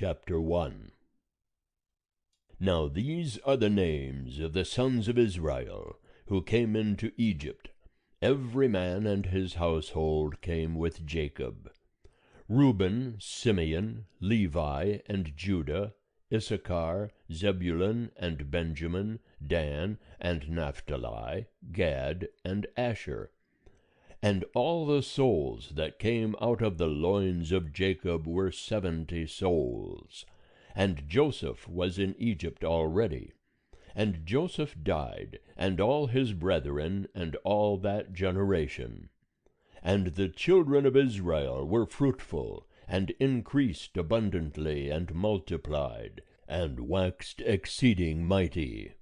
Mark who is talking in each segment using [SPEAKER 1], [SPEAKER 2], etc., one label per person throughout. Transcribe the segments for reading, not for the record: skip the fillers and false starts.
[SPEAKER 1] Chapter 1. Now these are the names of the sons of Israel, who came into Egypt. Every man and his household came with Jacob: Reuben, Simeon, Levi, and Judah, Issachar, Zebulun, and Benjamin, Dan, and Naphtali, Gad, and Asher. And all the souls that came out of the loins of Jacob were 70 souls. And Joseph was in Egypt already. And Joseph died, and all his brethren, and all that generation. And the children of Israel were fruitful, and increased abundantly, and multiplied, and waxed exceeding mighty.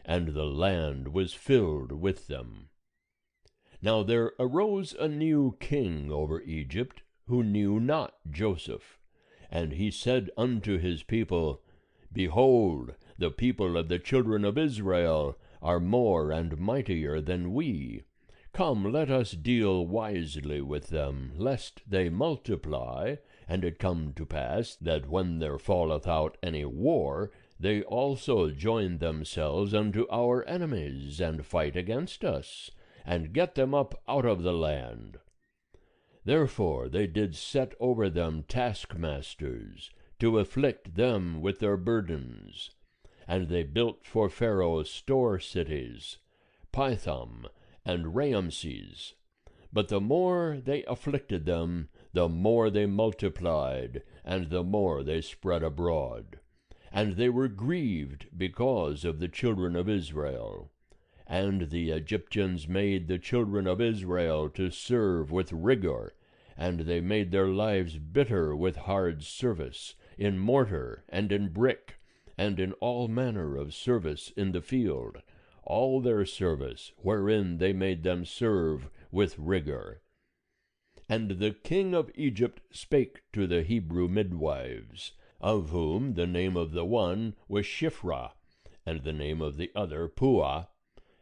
[SPEAKER 1] And the land was filled with them. Now there arose a new king over Egypt, who knew not Joseph. And he said unto his people, Behold, the people of the children of Israel are more and mightier than we. Come, let us deal wisely with them, lest they multiply, and it come to pass that when there falleth out any war, they also join themselves unto our enemies, and fight against us, and get them up out of the land. Therefore they did set over them taskmasters, to afflict them with their burdens. And they built for Pharaoh store cities, Pithom and Raamses. But the more they afflicted them, the more they multiplied, and the more they spread abroad. And they were grieved because of the children of Israel. And the Egyptians made the children of Israel to serve with rigor, and they made their lives bitter with hard service, in mortar and in brick, and in all manner of service in the field, all their service wherein they made them serve with rigor. And the king of Egypt spake to the Hebrew midwives, of whom the name of the one was Shiphrah, and the name of the other Puah.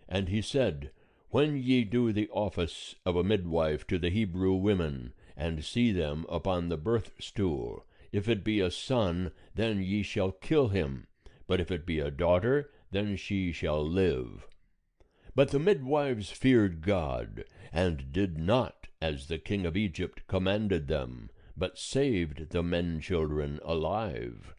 [SPEAKER 1] And he said, When ye do the office of a midwife to the Hebrew women, and see them upon the birth stool, if it be a son, then ye shall kill him, but if it be a daughter, then she shall live. But the midwives feared God, and did not as the king of Egypt commanded them, but saved the men-children alive.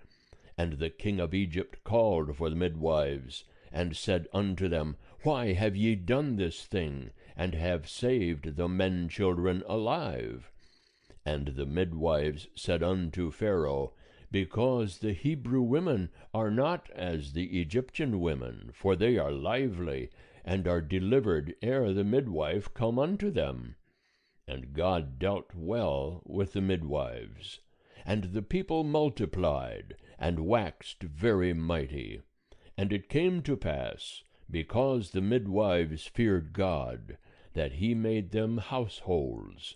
[SPEAKER 1] And the king of Egypt called for the midwives, and said unto them, Why have ye done this thing, and have saved the men-children alive? And the midwives said unto Pharaoh, Because the Hebrew women are not as the Egyptian women, for they are lively, and are delivered ere the midwife come unto them. And God dealt well with the midwives. And the people multiplied, and waxed very mighty. And it came to pass, because the midwives feared God, that he made them households.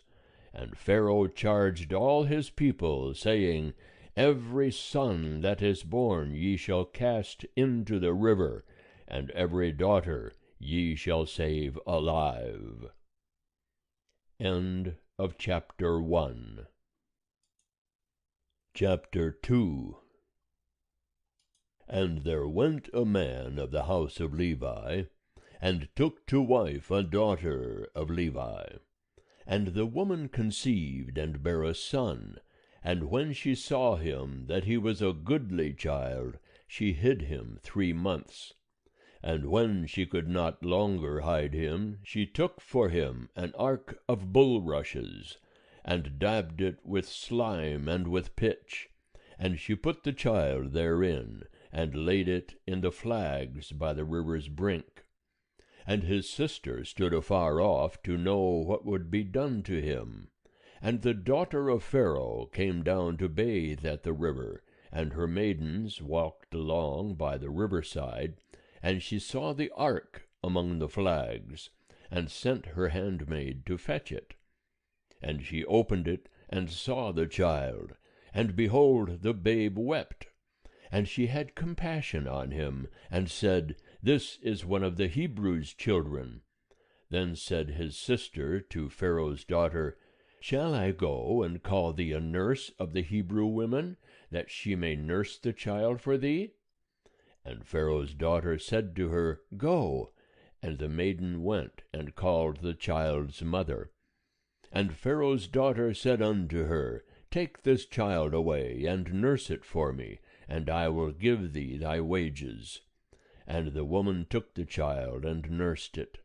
[SPEAKER 1] And Pharaoh charged all his people, saying, Every son that is born ye shall cast into the river, and every daughter ye shall save alive. End of chapter 1. Chapter 2. And there went a man of the house of Levi, and took to wife a daughter of Levi. And the woman conceived, and bare a son. And when she saw him, that he was a goodly child, she hid him 3 months. And when she could not longer hide him, she took for him an ark of bulrushes, and dabbed it with slime and with pitch. And she put the child therein, and laid it in the flags by the river's brink. And his sister stood afar off to know what would be done to him. And the daughter of Pharaoh came down to bathe at the river, and her maidens walked along by the riverside, and she saw the ark among the flags, and sent her handmaid to fetch it. And she opened it, and saw the child, and behold, the babe wept. And she had compassion on him, and said, This is one of the Hebrews' children. Then said his sister to Pharaoh's daughter, Shall I go and call thee a nurse of the Hebrew women, that she may nurse the child for thee? And Pharaoh's daughter said to her, Go. And the maiden went, and called the child's mother. And Pharaoh's daughter said unto her, Take this child away, and nurse it for me, and I will give thee thy wages. And the woman took the child, and nursed it.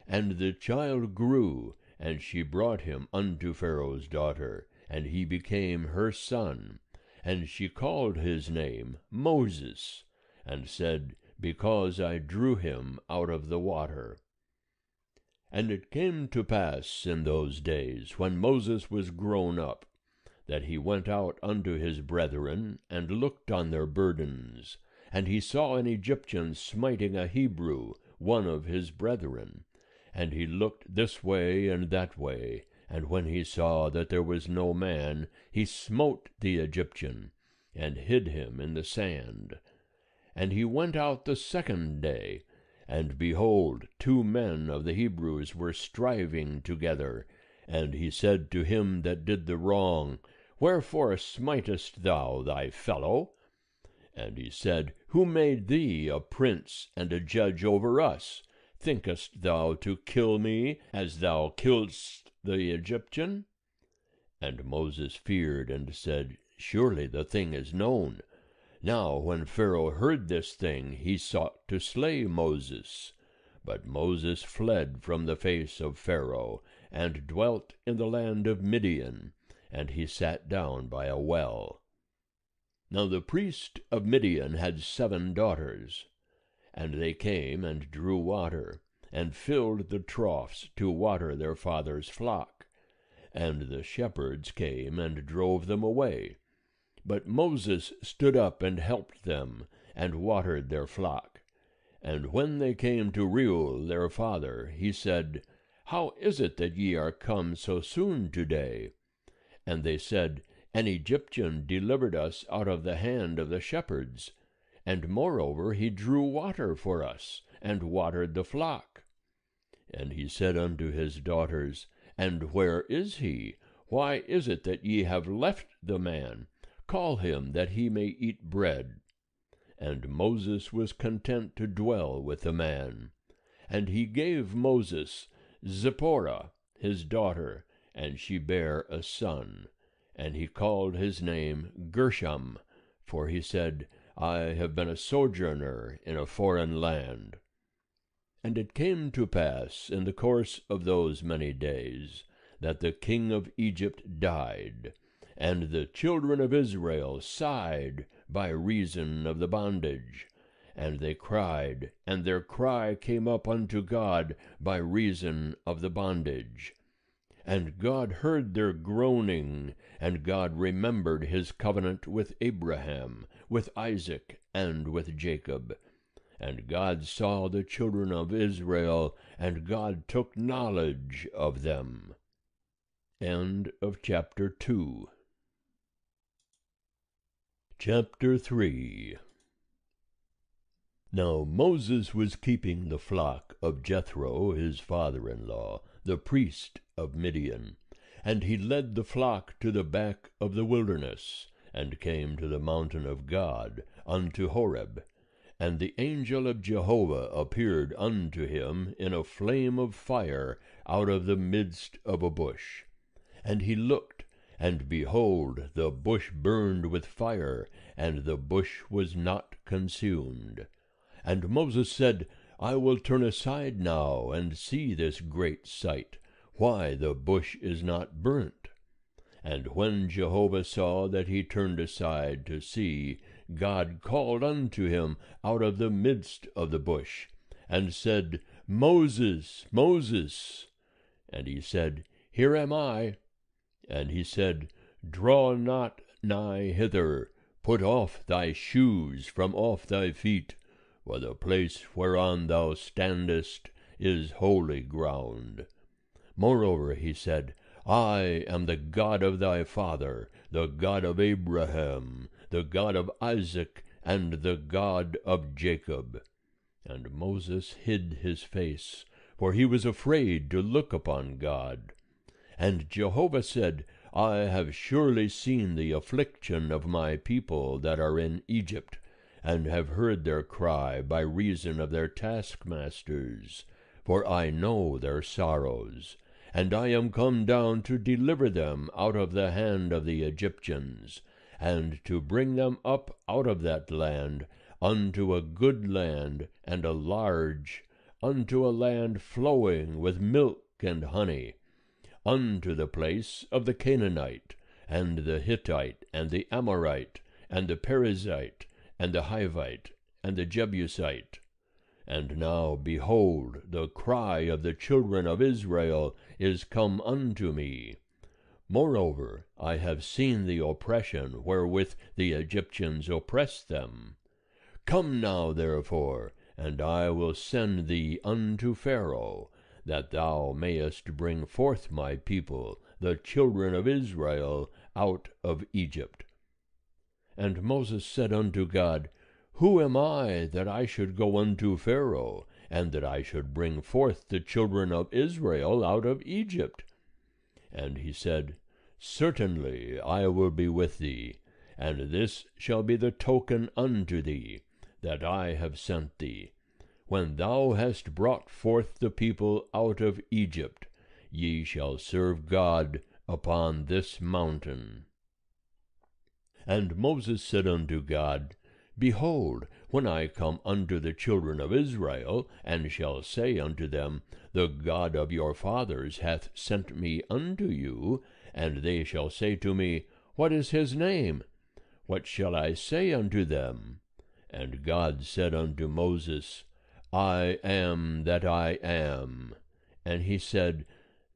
[SPEAKER 1] And the child grew, and she brought him unto Pharaoh's daughter, and he became her son. And she called his name Moses, and said, Because I drew him out of the water. And it came to pass in those days, when Moses was grown up, that he went out unto his brethren, and looked on their burdens. And he saw an Egyptian smiting a Hebrew, one of his brethren. And he looked this way and that way, and when he saw that there was no man, he smote the Egyptian, and hid him in the sand. And he went out the second day, and behold, 2 men of the Hebrews were striving together. And he said to him that did the wrong, Wherefore smitest thou thy fellow? And he said, Who made thee a prince and a judge over us? Thinkest thou to kill me, as thou killedst the Egyptian? And Moses feared, and said, Surely the thing is known. Now when Pharaoh heard this thing, he sought to slay Moses. But Moses fled from the face of Pharaoh, and dwelt in the land of Midian, and he sat down by a well. Now the priest of Midian had 7 daughters. And they came and drew water, and filled the troughs to water their father's flock. And the shepherds came and drove them away. But Moses stood up and helped them, and watered their flock. And when they came to Reuel their father, he said, How is it that ye are come so soon today? And they said, An Egyptian delivered us out of the hand of the shepherds. And moreover he drew water for us, and watered the flock. And he said unto his daughters, And where is he? Why is it that ye have left the man? Call him, that he may eat bread. And Moses was content to dwell with the man. And he gave Moses Zipporah his daughter, and she bare a son. And he called his name Gershom, for he said, I have been a sojourner in a foreign land. And it came to pass in the course of those many days, that the king of Egypt died, and the children of Israel sighed by reason of the bondage. And they cried, and their cry came up unto God by reason of the bondage. And God heard their groaning, and God remembered his covenant with Abraham, with Isaac, and with Jacob. And God saw the children of Israel, and God took knowledge of them. End of chapter 2. Chapter 3. Now Moses was keeping the flock of Jethro his father-in-law, the priest of Midian. And he led the flock to the back of the wilderness, and came to the mountain of God, unto Horeb. And the angel of Jehovah appeared unto him in a flame of fire out of the midst of a bush. And he looked, and behold, the bush burned with fire, and the bush was not consumed. And Moses said, I will turn aside now, and see this great sight, why the bush is not burnt. And when Jehovah saw that he turned aside to see, God called unto him out of the midst of the bush, and said, Moses, Moses. And he said, Here am I. And he said, Draw not nigh hither, put off thy shoes from off thy feet, for the place whereon thou standest is holy ground. Moreover he said, I am the God of thy father, the God of Abraham, the God of Isaac, and the God of Jacob. And Moses hid his face, for he was afraid to look upon God. And Jehovah said, I have surely seen the affliction of my people that are in Egypt, and have heard their cry by reason of their taskmasters, for I know their sorrows. And I am come down to deliver them out of the hand of the Egyptians, and to bring them up out of that land unto a good land and a large, unto a land flowing with milk and honey, unto the place of the Canaanite, and the Hittite, and the Amorite, and the Perizzite, and the Hivite, and the Jebusite. And now, behold, the cry of the children of Israel is come unto me. Moreover, I have seen the oppression wherewith the Egyptians oppress them. Come now, therefore, and I will send thee unto Pharaoh, that thou mayest bring forth my people, the children of Israel, out of Egypt. And Moses said unto God, Who am I, that I should go unto Pharaoh, and that I should bring forth the children of Israel out of Egypt? And he said, Certainly I will be with thee, and this shall be the token unto thee, that I have sent thee. When thou hast brought forth the people out of Egypt, ye shall serve God upon this mountain. And Moses said unto God, Behold, when I come unto the children of Israel, and shall say unto them, The God of your fathers hath sent me unto you, and they shall say to me, What is his name? What shall I say unto them? And God said unto Moses, I am that I am. And he said,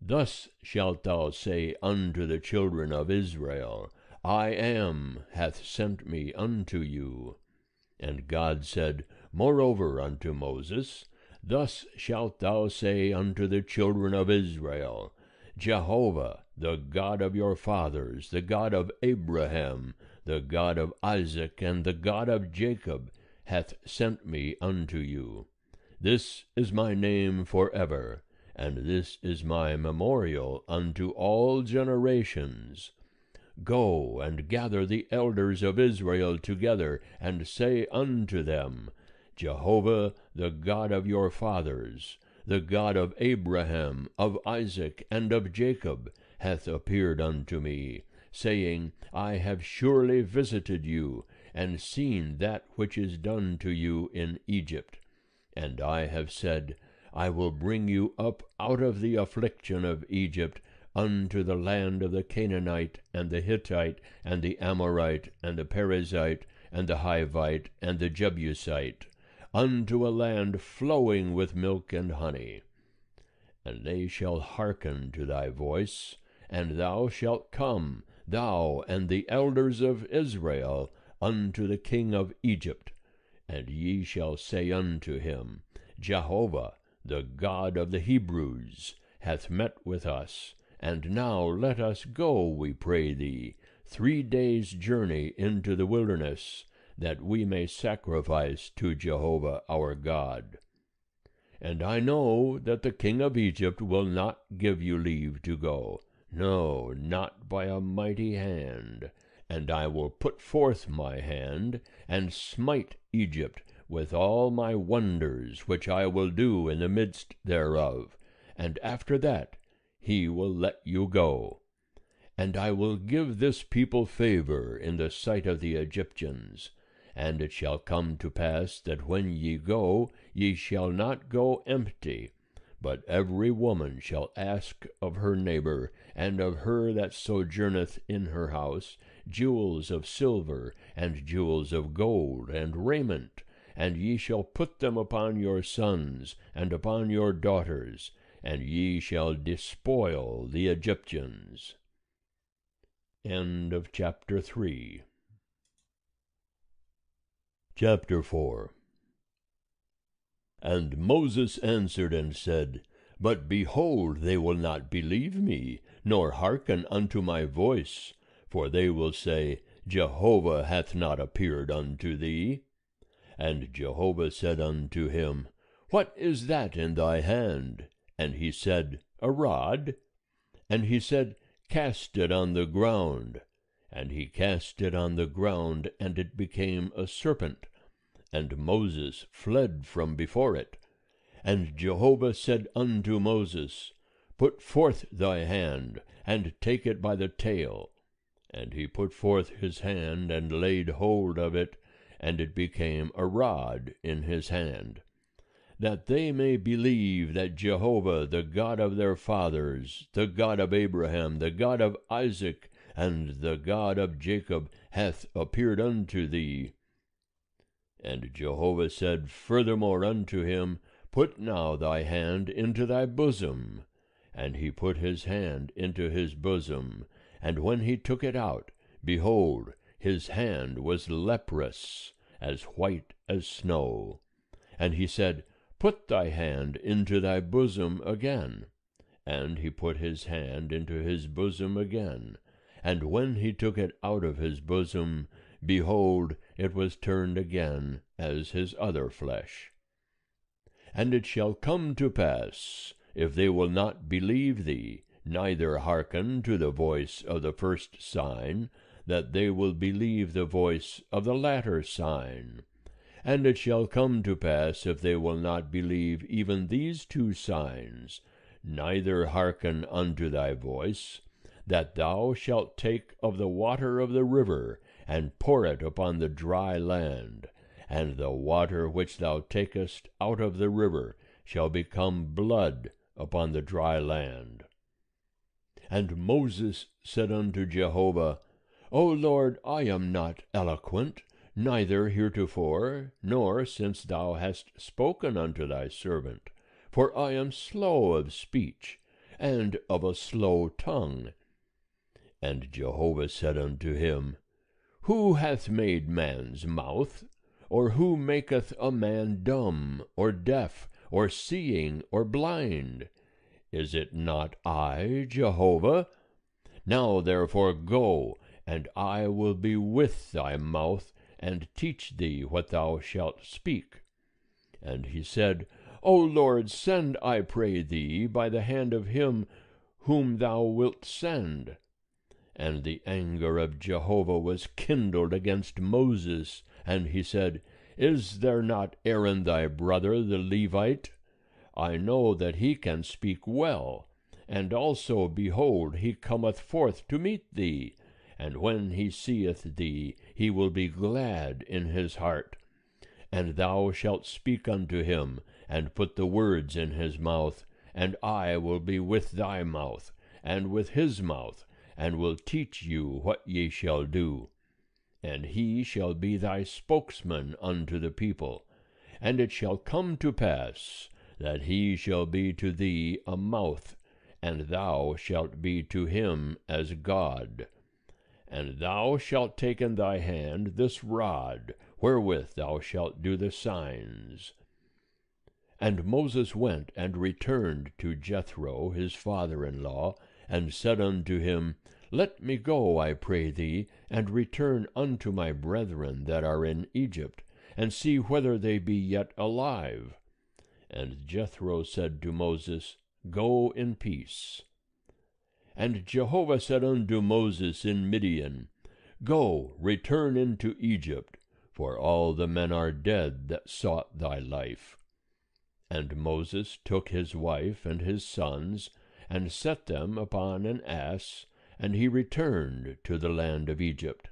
[SPEAKER 1] Thus shalt thou say unto the children of Israel, I am hath sent me unto you. And God said moreover unto Moses, Thus shalt thou say unto the children of Israel, Jehovah, the God of your fathers, the God of Abraham, the God of Isaac, and the God of Jacob, hath sent me unto you. This is my name forever, and this is my memorial unto all generations. Go and gather the elders of Israel together, and say unto them, Jehovah, the God of your fathers, the God of Abraham, of Isaac, and of Jacob, hath appeared unto me, saying, I have surely visited you, and seen that which is done to you in Egypt. And I have said, I will bring you up out of the affliction of Egypt, unto the land of the Canaanite, and the Hittite, and the Amorite, and the Perizzite, and the Hivite, and the Jebusite, unto a land flowing with milk and honey. And they shall hearken to thy voice, and thou shalt come, thou and the elders of Israel, unto the king of Egypt, and ye shall say unto him, Jehovah, the God of the Hebrews, hath met with us, and now let us go, we pray thee, 3 days' journey into the wilderness, that we may sacrifice to Jehovah our God. And I know that the king of Egypt will not give you leave to go, no, not by a mighty hand. And I will put forth my hand, and smite Egypt with all my wonders, which I will do in the midst thereof, and after that he will let you go. And I will give this people favor in the sight of the Egyptians. And it shall come to pass that when ye go, ye shall not go empty, but every woman shall ask of her neighbor, and of her that sojourneth in her house, jewels of silver, and jewels of gold, and raiment, and ye shall put them upon your sons, and upon your daughters, and ye shall despoil the Egyptians. End of chapter 3. Chapter 4. And Moses answered and said, But behold, they will not believe me, nor hearken unto my voice, for they will say, Jehovah hath not appeared unto thee. And Jehovah said unto him, What is that in thy hand? And he said, A rod. And he said, cast it on the ground. And he cast it on the ground, and it became a serpent. And Moses fled from before it. And Jehovah said unto Moses, Put forth thy hand, and take it by the tail. And he put forth his hand, and laid hold of it, and it became a rod in his hand, that they may believe that Jehovah, the God of their fathers, the God of Abraham, the God of Isaac, and the God of Jacob, hath appeared unto thee. And Jehovah said furthermore unto him, Put now thy hand into thy bosom. And he put his hand into his bosom, and when he took it out, behold, his hand was leprous, as white as snow. And he said, Put thy hand into thy bosom again. And he put his hand into his bosom again. And when he took it out of his bosom, behold, it was turned again as his other flesh. And it shall come to pass, if they will not believe thee, neither hearken to the voice of the first sign, that they will believe the voice of the latter sign. And it shall come to pass, if they will not believe even these two signs, neither hearken unto thy voice, that thou shalt take of the water of the river, and pour it upon the dry land, and the water which thou takest out of the river shall become blood upon the dry land. And Moses said unto Jehovah, O Lord, I am not eloquent, neither heretofore, nor since thou hast spoken unto thy servant, for I am slow of speech, and of a slow tongue. And Jehovah said unto him, Who hath made man's mouth? Or who maketh a man dumb, or deaf, or seeing, or blind? Is it not I, Jehovah? Now therefore go, and I will be with thy mouth, and teach thee what thou shalt speak. And he said, O Lord, send, I pray thee, by the hand of him whom thou wilt send. And the anger of Jehovah was kindled against Moses, and he said, Is there not Aaron thy brother, the Levite? I know that he can speak well, and also, behold, he cometh forth to meet thee, and when he seeth thee, he will be glad in his heart. And thou shalt speak unto him, and put the words in his mouth, and I will be with thy mouth, and with his mouth, and will teach you what ye shall do. And he shall be thy spokesman unto the people. And it shall come to pass, that he shall be to thee a mouth, and thou shalt be to him as God. And thou shalt take in thy hand this rod, wherewith thou shalt do the signs. And Moses went and returned to Jethro his father-in-law, and said unto him, Let me go, I pray thee, and return unto my brethren that are in Egypt, and see whether they be yet alive. And Jethro said to Moses, Go in peace. And Jehovah said unto Moses in Midian, Go, return into Egypt, for all the men are dead that sought thy life. And Moses took his wife and his sons, and set them upon an ass, and he returned to the land of Egypt.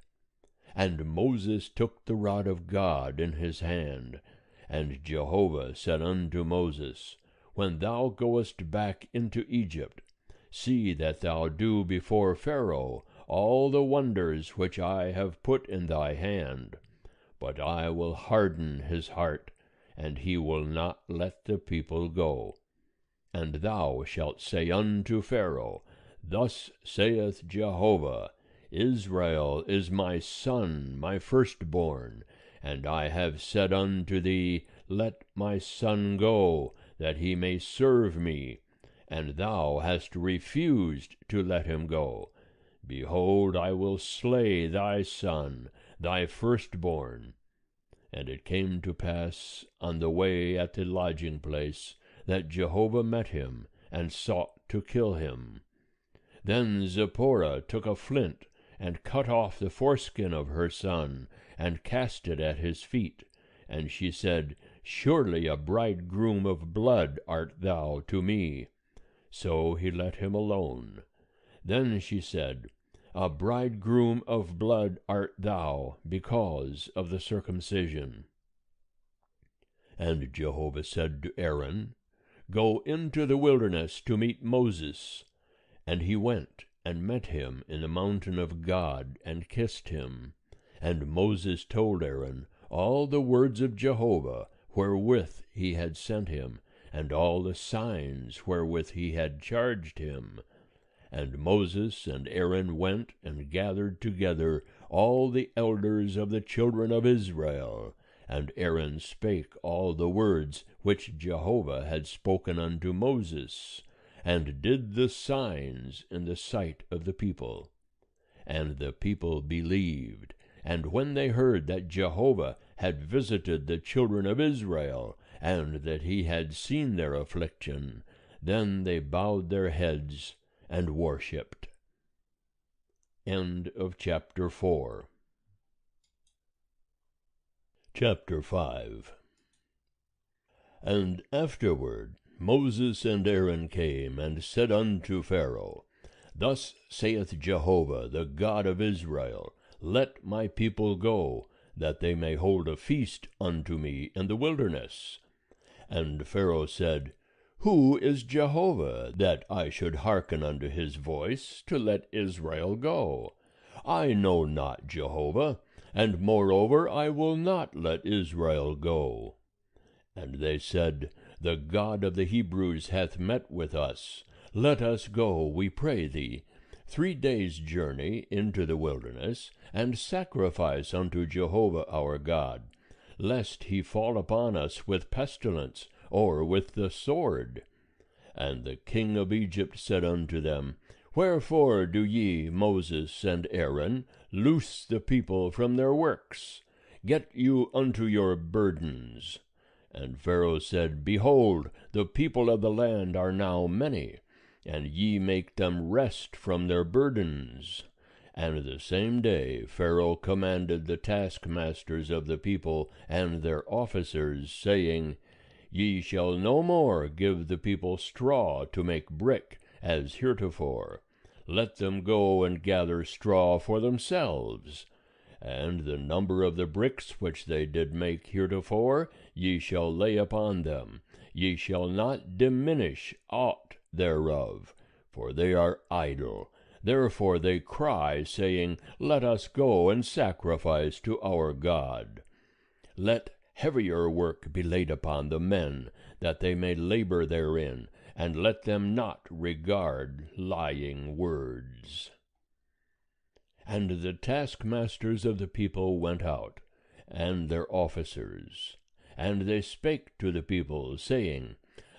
[SPEAKER 1] And Moses took the rod of God in his hand, and Jehovah said unto Moses, When thou goest back into Egypt, see that thou do before Pharaoh all the wonders which I have put in thy hand. But I will harden his heart, and he will not let the people go. And thou shalt say unto Pharaoh, Thus saith Jehovah, Israel is my son, my firstborn, and I have said unto thee, Let my son go, that he may serve me. And thou hast refused to let him go. Behold, I will slay thy son, thy firstborn. And it came to pass on the way at the lodging place, that Jehovah met him, and sought to kill him. Then Zipporah took a flint, and cut off the foreskin of her son, and cast it at his feet. And she said, Surely a bridegroom of blood art thou to me. So he let him alone. Then she said, A bridegroom of blood art thou, because of the circumcision. And Jehovah said to Aaron, Go into the wilderness to meet Moses. And he went and met him in the mountain of God, and kissed him. And Moses told Aaron all the words of Jehovah, wherewith he had sent him, and all the signs wherewith he had charged him. And Moses and Aaron went and gathered together all the elders of the children of Israel. And Aaron spake all the words which Jehovah had spoken unto Moses, and did the signs in the sight of the people. And the people believed, and when they heard that Jehovah had visited the children of Israel, and that he had seen their affliction, then they bowed their heads and worshipped. End of chapter 4. Chapter 5. And afterward Moses and Aaron came and said unto Pharaoh, Thus saith Jehovah, the God of Israel, Let my people go, that they may hold a feast unto me in the wilderness. And Pharaoh said, Who is Jehovah, that I should hearken unto his voice, to let Israel go? I know not Jehovah, and moreover I will not let Israel go. And they said, The God of the Hebrews hath met with us. Let us go, we pray thee, 3 days' journey into the wilderness, and sacrifice unto Jehovah our God, lest he fall upon us with pestilence, or with the sword. And the king of Egypt said unto them, Wherefore do ye, Moses and Aaron, loose the people from their works? Get you unto your burdens. And Pharaoh said, Behold, the people of the land are now many, and ye make them rest from their burdens. And the same day Pharaoh commanded the taskmasters of the people and their officers, saying, Ye shall no more give the people straw to make brick, as heretofore. Let them go and gather straw for themselves. And the number of the bricks which they did make heretofore ye shall lay upon them. Ye shall not diminish aught thereof, for they are idle. Therefore they cry, saying, Let us go and sacrifice to our God. Let heavier work be laid upon the men, that they may labor therein, and let them not regard lying words. And the taskmasters of the people went out, and their officers, and they spake to the people, saying,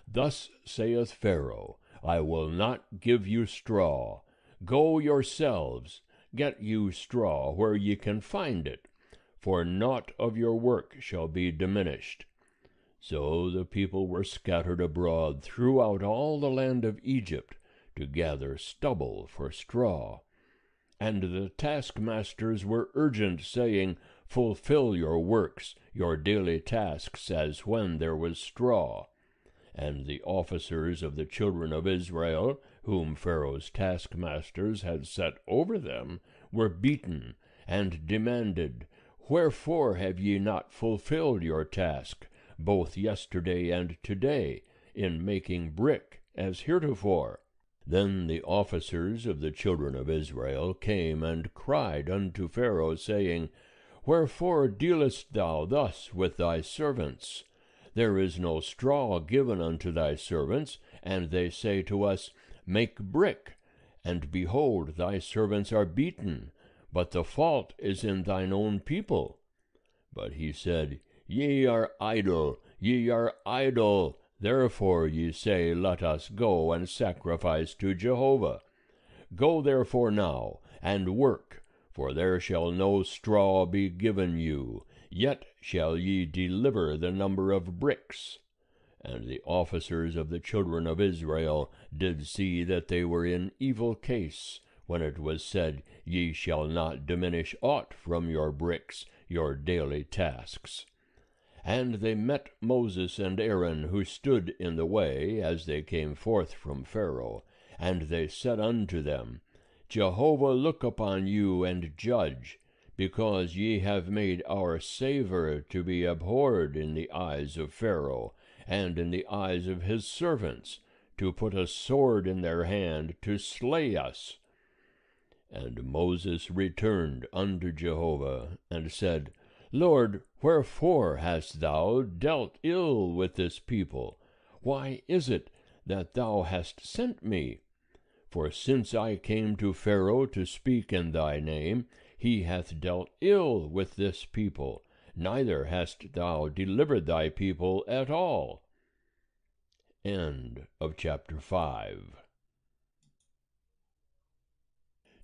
[SPEAKER 1] Thus saith Pharaoh, I will not give you straw. Go yourselves, get you straw where ye can find it, for naught of your work shall be diminished. So the people were scattered abroad throughout all the land of Egypt, to gather stubble for straw. And the taskmasters were urgent, saying, Fulfill your works, your daily tasks, as when there was straw. And the officers of the children of Israel, whom Pharaoh's taskmasters had set over them, were beaten, and demanded, Wherefore have ye not fulfilled your task, both yesterday and today, in making brick, as heretofore? Then the officers of the children of Israel came and cried unto Pharaoh, saying, Wherefore dealest thou thus with thy servants? There is no straw given unto thy servants, and they say to us, Make brick. And behold, thy servants are beaten, but the fault is in thine own people. But he said, Ye are idle, ye are idle. Therefore ye say, Let us go and sacrifice to Jehovah. Go therefore now, and work, for there shall no straw be given you, yet shall ye deliver the number of bricks. And the officers of the children of Israel did see that they were in evil case, when it was said, Ye shall not diminish aught from your bricks, your daily tasks. And they met Moses and Aaron, who stood in the way, as they came forth from Pharaoh. And they said unto them, Jehovah look upon you, and judge, because ye have made our savour to be abhorred in the eyes of Pharaoh, and in the eyes of his servants, to put a sword in their hand to slay us. And Moses returned unto Jehovah, and said, Lord, wherefore hast thou dealt ill with this people? Why is it that thou hast sent me? For since I came to Pharaoh to speak in thy name, he hath dealt ill with this people, neither hast thou delivered thy people at all. End of chapter 5.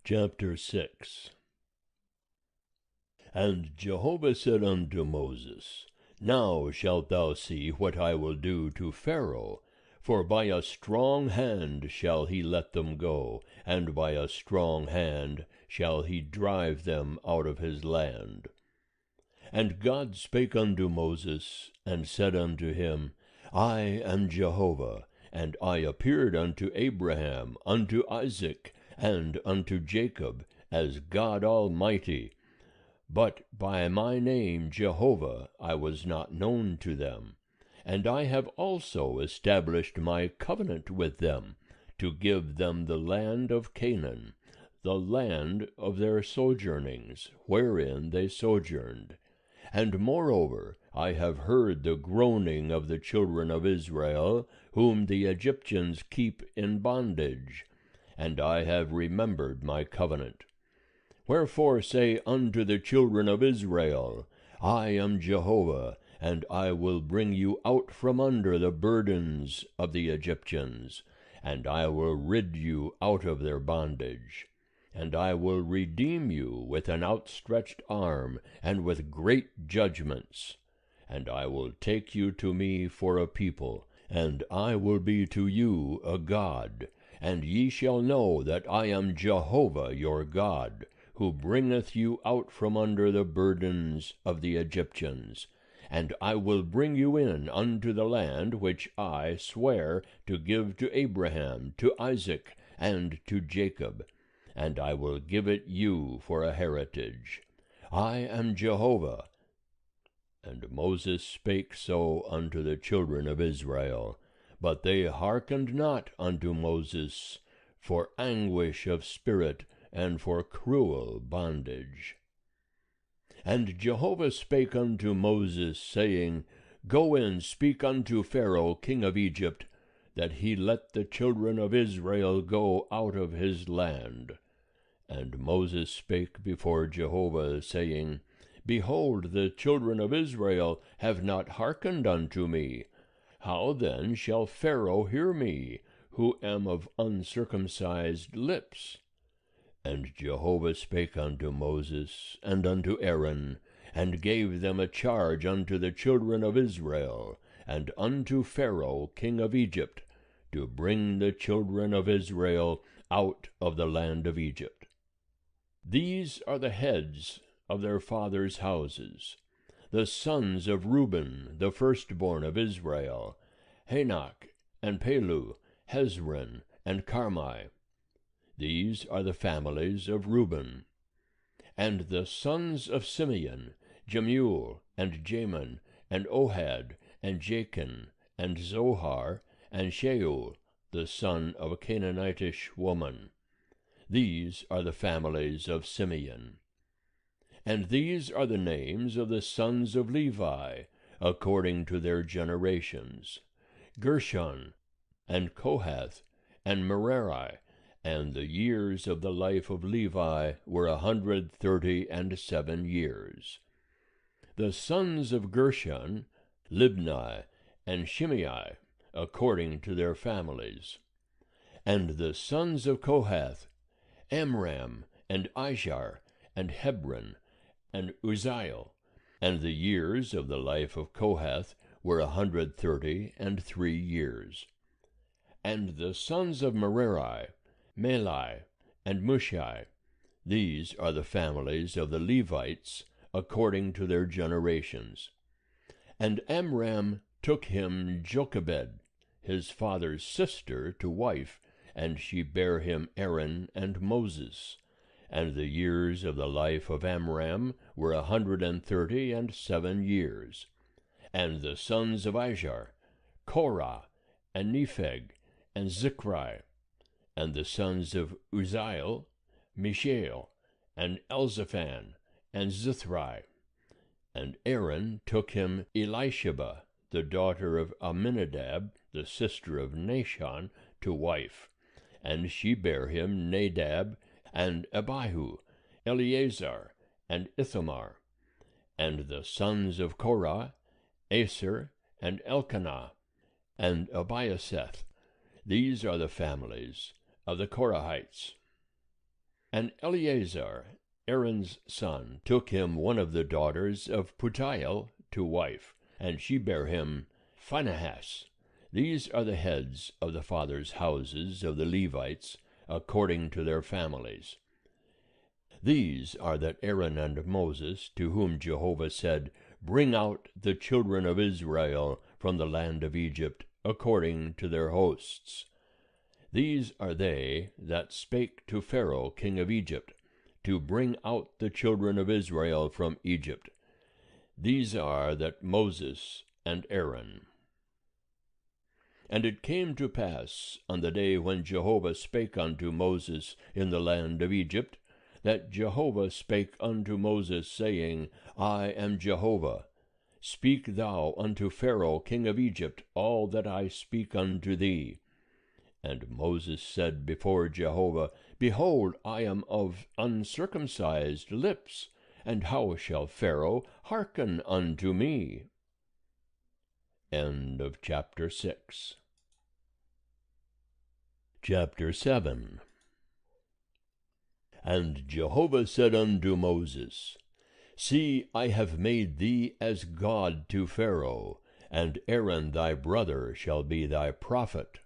[SPEAKER 1] Chapter 6. And Jehovah said unto Moses, Now shalt thou see what I will do to Pharaoh, for by a strong hand shall he let them go, and by a strong hand shall he drive them out of his land. And God spake unto Moses, and said unto him, I am Jehovah, and I appeared unto Abraham, unto Isaac, and unto Jacob, as God Almighty. But by my name Jehovah I was not known to them. And I have also established my covenant with them, to give them the land of Canaan, the land of their sojournings, wherein they sojourned. And moreover, I have heard the groaning of the children of Israel, whom the Egyptians keep in bondage, and I have remembered my covenant. Wherefore say unto the children of Israel, I am Jehovah, and I will bring you out from under the burdens of the Egyptians, and I will rid you out of their bondage. And I will redeem you with an outstretched arm, and with great judgments. And I will take you to me for a people, and I will be to you a God. And ye shall know that I am Jehovah your God, who bringeth you out from under the burdens of the Egyptians. And I will bring you in unto the land which I swear to give to Abraham, to Isaac, and to Jacob, and I will give it you for a heritage. I am Jehovah. And Moses spake so unto the children of Israel, but they hearkened not unto Moses, for anguish of spirit, and for cruel bondage. And Jehovah spake unto Moses, saying, Go in, speak unto Pharaoh king of Egypt, that he let the children of Israel go out of his land. And Moses spake before Jehovah, saying, Behold, the children of Israel have not hearkened unto me. How then shall Pharaoh hear me, who am of uncircumcised lips? And Jehovah spake unto Moses and unto Aaron, and gave them a charge unto the children of Israel, and unto Pharaoh king of Egypt, to bring the children of Israel out of the land of Egypt. These are the heads of their fathers' houses, the sons of Reuben, the firstborn of Israel, Hanok, and Palu, Hezron, and Carmi. These are the families of Reuben. And the sons of Simeon, Jemuel, and Jamin, and Ohad, and Jachin, and Zohar, and Shaul, the son of a Canaanitish woman. These are the families of Simeon. And these are the names of the sons of Levi, according to their generations: Gershon, and Kohath, and Merari. And the years of the life of Levi were 137 years. The sons of Gershon, Libni, and Shimei, according to their families. And the sons of Kohath, Amram, and Ishar, and Hebron, and Uzziel. And the years of the life of Kohath were 130 years. And the sons of Merari, Mahli, and Mushi. These are the families of the Levites, according to their generations. And Amram took him Jochebed, his father's sister, to wife, and she bare him Aaron and Moses. And the years of the life of Amram were 137 years. And the sons of Izhar, Korah, and Nepheg, and Zichri. And the sons of Uzziel, Mishael, and Elzaphan, and Zithri. And Aaron took him Elisheba, the daughter of Amminadab, the sister of Nahshon, to wife. And she bare him Nadab, and Abihu, Eleazar, and Ithamar. And the sons of Korah, Aser, and Elkanah, and Abiaseth. These are the families of the Korahites. And Eleazar, Aaron's son, took him one of the daughters of Putiel to wife, and she bare him Phinehas. These are the heads of the fathers' houses of the Levites, according to their families. These are that Aaron and Moses, to whom Jehovah said, Bring out the children of Israel from the land of Egypt, according to their hosts. These are they that spake to Pharaoh king of Egypt, to bring out the children of Israel from Egypt. These are that Moses and Aaron. And it came to pass, on the day when Jehovah spake unto Moses in the land of Egypt, that Jehovah spake unto Moses, saying, I am Jehovah. Speak thou unto Pharaoh king of Egypt all that I speak unto thee. And Moses said before Jehovah, Behold, I am of uncircumcised lips, and how shall Pharaoh hearken unto me? End of chapter 6. Chapter 7. And Jehovah said unto Moses, See, I have made thee as God to Pharaoh, and Aaron thy brother shall be thy prophet.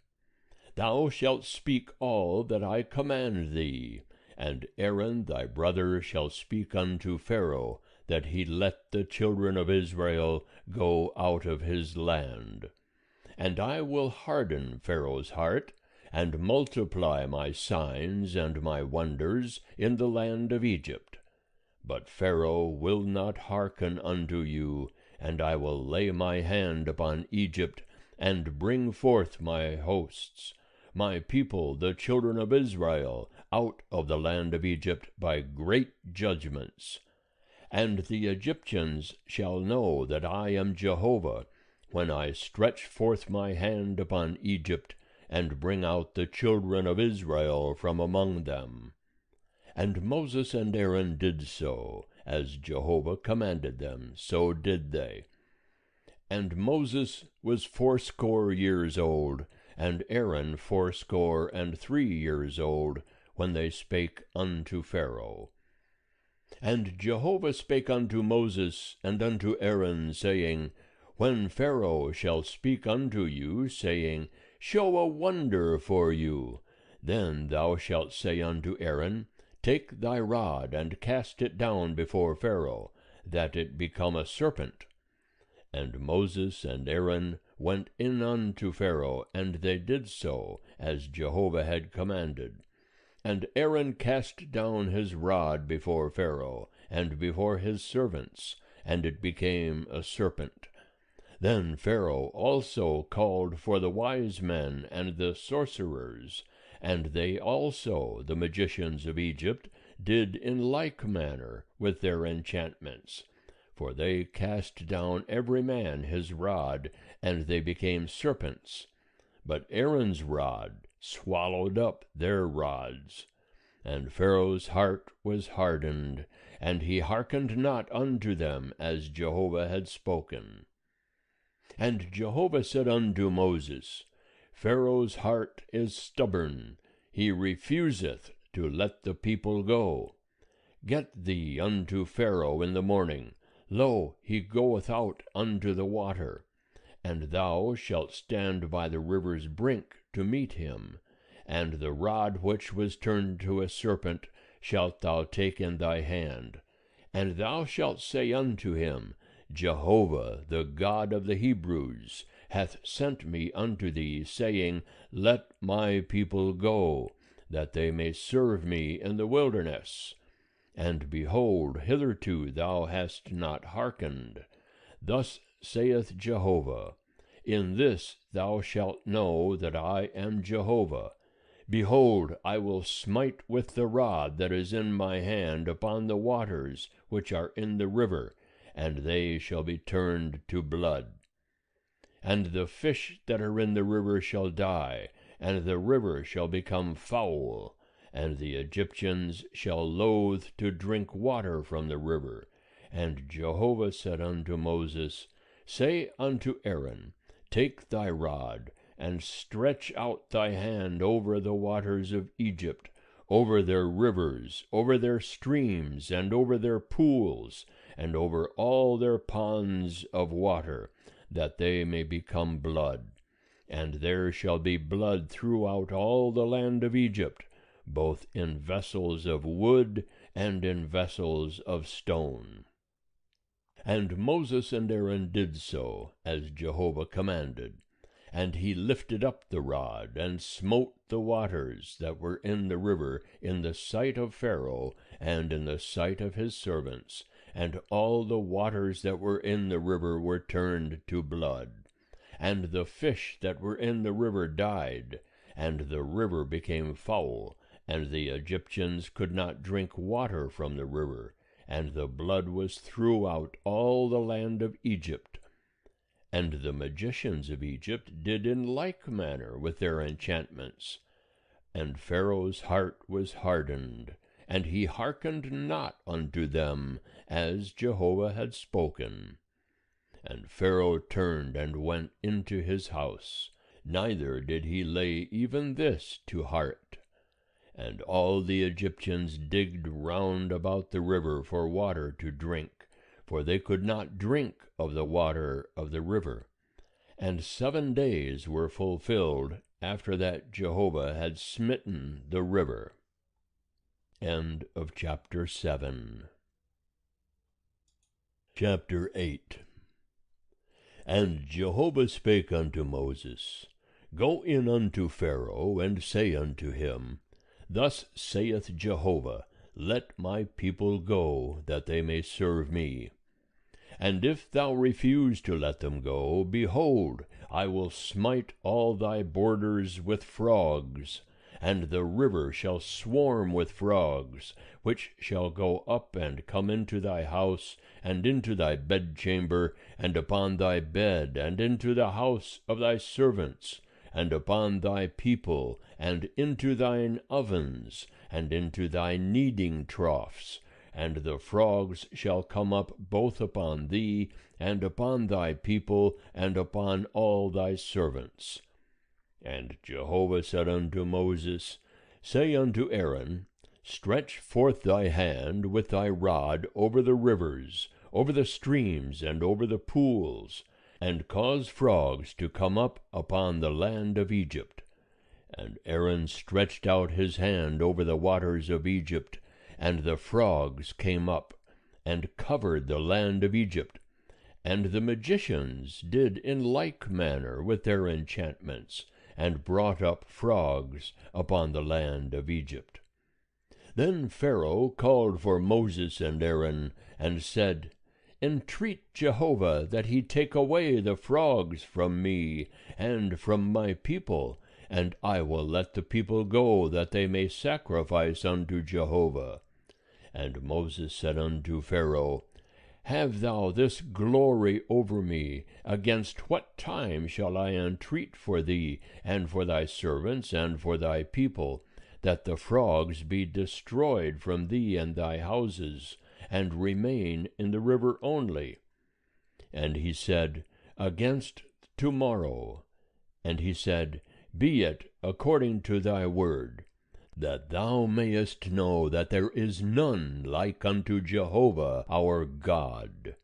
[SPEAKER 1] Thou shalt speak all that I command thee, and Aaron thy brother shall speak unto Pharaoh, that he let the children of Israel go out of his land. And I will harden Pharaoh's heart, and multiply my signs and my wonders in the land of Egypt. But Pharaoh will not hearken unto you, and I will lay my hand upon Egypt, and bring forth my hosts, my people, the children of Israel, out of the land of Egypt by great judgments. And the Egyptians shall know that I am Jehovah, when I stretch forth my hand upon Egypt, and bring out the children of Israel from among them. And Moses and Aaron did so, as Jehovah commanded them, so did they. And Moses was 80 years old, and Aaron 83 years old, when they spake unto Pharaoh. And Jehovah spake unto Moses and unto Aaron, saying, When Pharaoh shall speak unto you, saying, Show a wonder for you, then thou shalt say unto Aaron, Take thy rod, and cast it down before Pharaoh, that it become a serpent. And Moses and Aaron went in unto Pharaoh, and they did so, as Jehovah had commanded. And Aaron cast down his rod before Pharaoh, and before his servants, and it became a serpent. Then Pharaoh also called for the wise men and the sorcerers, and they also, the magicians of Egypt, did in like manner with their enchantments. For they cast down every man his rod, and they became serpents. But Aaron's rod swallowed up their rods. And Pharaoh's heart was hardened, and he hearkened not unto them, as Jehovah had spoken. And Jehovah said unto Moses, Pharaoh's heart is stubborn, he refuseth to let the people go. Get thee unto Pharaoh in the morning, lo, he goeth out unto the water. and thou shalt stand by the river's brink to meet him, and the rod which was turned to a serpent shalt thou take in thy hand, and thou shalt say unto him, Jehovah, the God of the Hebrews, hath sent me unto thee, saying, Let my people go, that they may serve me in the wilderness. And behold, hitherto thou hast not hearkened. Thus saith Jehovah, In this thou shalt know that I am Jehovah. Behold, I will smite with the rod that is in my hand upon the waters which are in the river, and they shall be turned to blood. And the fish that are in the river shall die, and the river shall become foul, and the Egyptians shall loathe to drink water from the river. And Jehovah said unto Moses, Say unto Aaron, Take thy rod, and stretch out thy hand over the waters of Egypt, over their rivers, over their streams, and over their pools, and over all their ponds of water, that they may become blood. And there shall be blood throughout all the land of Egypt, both in vessels of wood and in vessels of stone. And Moses and Aaron did so, as Jehovah commanded. And he lifted up the rod, and smote the waters that were in the river in the sight of Pharaoh, and in the sight of his servants, and all the waters that were in the river were turned to blood. And the fish that were in the river died, and the river became foul, and the Egyptians could not drink water from the river, and the blood was throughout all the land of Egypt. And the magicians of Egypt did in like manner with their enchantments. And Pharaoh's heart was hardened, and he hearkened not unto them, as Jehovah had spoken. And Pharaoh turned and went into his house, neither did he lay even this to heart. And all the Egyptians digged round about the river for water to drink, for they could not drink of the water of the river. And 7 days were fulfilled after that Jehovah had smitten the river. End of chapter 7. Chapter 8. And Jehovah spake unto Moses, Go in unto Pharaoh, and say unto him, Thus saith Jehovah, Let my people go, that they may serve me. And if thou refuse to let them go, behold, I will smite all thy borders with frogs, and the river shall swarm with frogs, which shall go up and come into thy house, and into thy bedchamber, and upon thy bed, and into the house of thy servants, and upon thy people, and into thine ovens, and into thy kneading troughs. And the frogs shall come up both upon thee, and upon thy people, and upon all thy servants. And Jehovah said unto Moses, Say unto Aaron, Stretch forth thy hand with thy rod over the rivers, over the streams, and over the pools, and cause frogs to come up upon the land of Egypt. And Aaron stretched out his hand over the waters of Egypt, and the frogs came up, and covered the land of Egypt. And the magicians did in like manner with their enchantments, and brought up frogs upon the land of Egypt. Then Pharaoh called for Moses and Aaron, and said, Entreat Jehovah that he take away the frogs from me, and from my people, and I will let the people go, that they may sacrifice unto Jehovah. And Moses said unto Pharaoh, Have thou this glory over me? Against what time shall I entreat for thee, and for thy servants, and for thy people, that the frogs be destroyed from thee and thy houses, and remain in the river only? And he said, Against tomorrow. And he said, Be it according to thy word, that thou mayest know that there is none like unto Jehovah our God.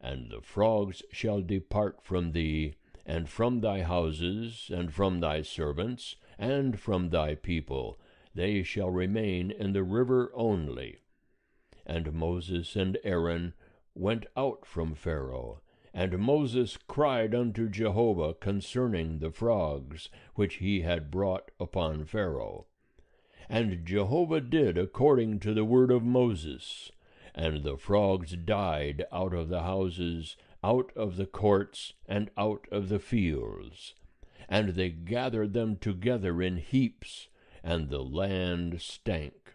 [SPEAKER 1] And the frogs shall depart from thee, and from thy houses, and from thy servants, and from thy people, they shall remain in the river only. And Moses and Aaron went out from Pharaoh, and Moses cried unto Jehovah concerning the frogs, which he had brought upon Pharaoh. And Jehovah did according to the word of Moses, and the frogs died out of the houses, out of the courts, and out of the fields. And they gathered them together in heaps, and the land stank.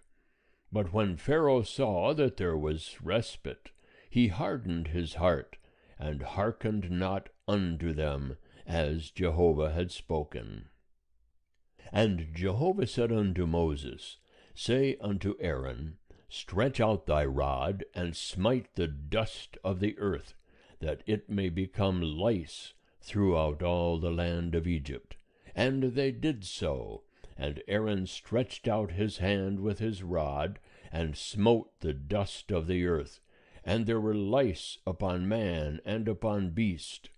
[SPEAKER 1] But when Pharaoh saw that there was respite, he hardened his heart, and hearkened not unto them, as Jehovah had spoken. And Jehovah said unto Moses, Say unto Aaron, Stretch out thy rod, and smite the dust of the earth, that it may become lice throughout all the land of Egypt. And they did so. And Aaron stretched out his hand with his rod, and smote the dust of the earth. And there were lice upon man and upon beast.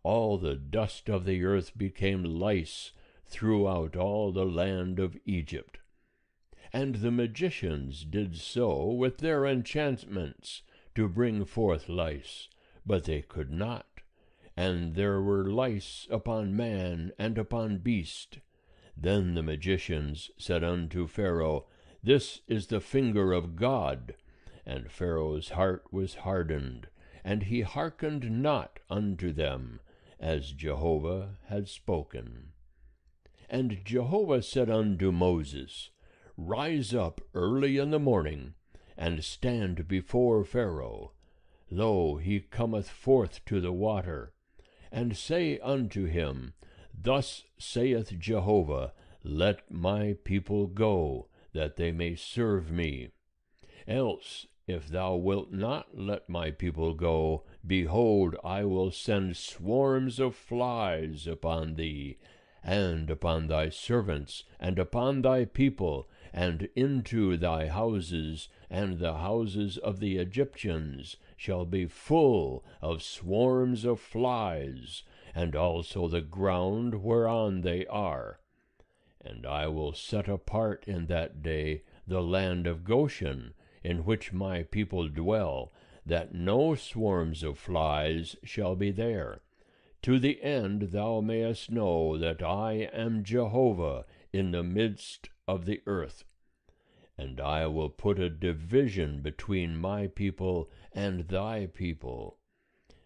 [SPEAKER 1] All the dust of the earth became lice throughout all the land of Egypt. And the magicians did so with their enchantments to bring forth lice, but they could not. And there were lice upon man and upon beast. Then the magicians said unto Pharaoh, This is the finger of God. And Pharaoh's heart was hardened, and he hearkened not unto them, as Jehovah had spoken. And Jehovah said unto Moses, Rise up early in the morning, and stand before Pharaoh. Lo, he cometh forth to the water. And say unto him, Thus saith Jehovah, Let my people go, that they may serve me. Else, if thou wilt not let my people go, behold, I will send swarms of flies upon thee, and upon thy servants, and upon thy people, and into thy houses, and the houses of the Egyptians shall be full of swarms of flies, and also the ground whereon they are. And I will set apart in that day the land of Goshen, in which my people dwell, that no swarms of flies shall be there, to the end thou mayest know that I am Jehovah in the midst of the earth. And I will put a division between my people and thy people.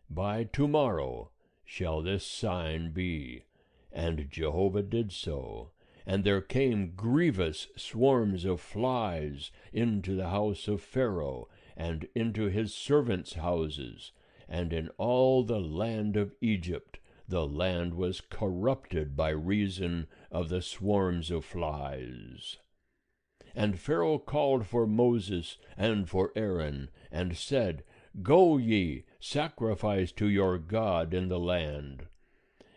[SPEAKER 1] By tomorrow shall this sign be. And Jehovah did so. And there came grievous swarms of flies into the house of Pharaoh, and into his servants' houses, and in all the land of Egypt the land was corrupted by reason of the swarms of flies. And Pharaoh called for Moses and for Aaron, and said, Go ye, sacrifice to your God in the land.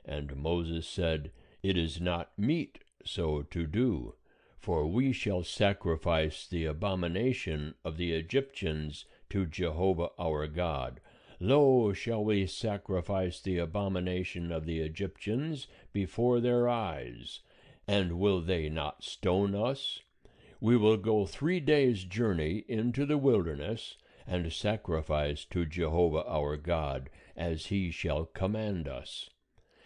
[SPEAKER 1] And Moses said, It is not meet so to do, for we shall sacrifice the abomination of the Egyptians to Jehovah our God. Lo, shall we sacrifice the abomination of the Egyptians before their eyes? And will they not stone us? We will go 3 days' journey into the wilderness, and sacrifice to Jehovah our God, as he shall command us.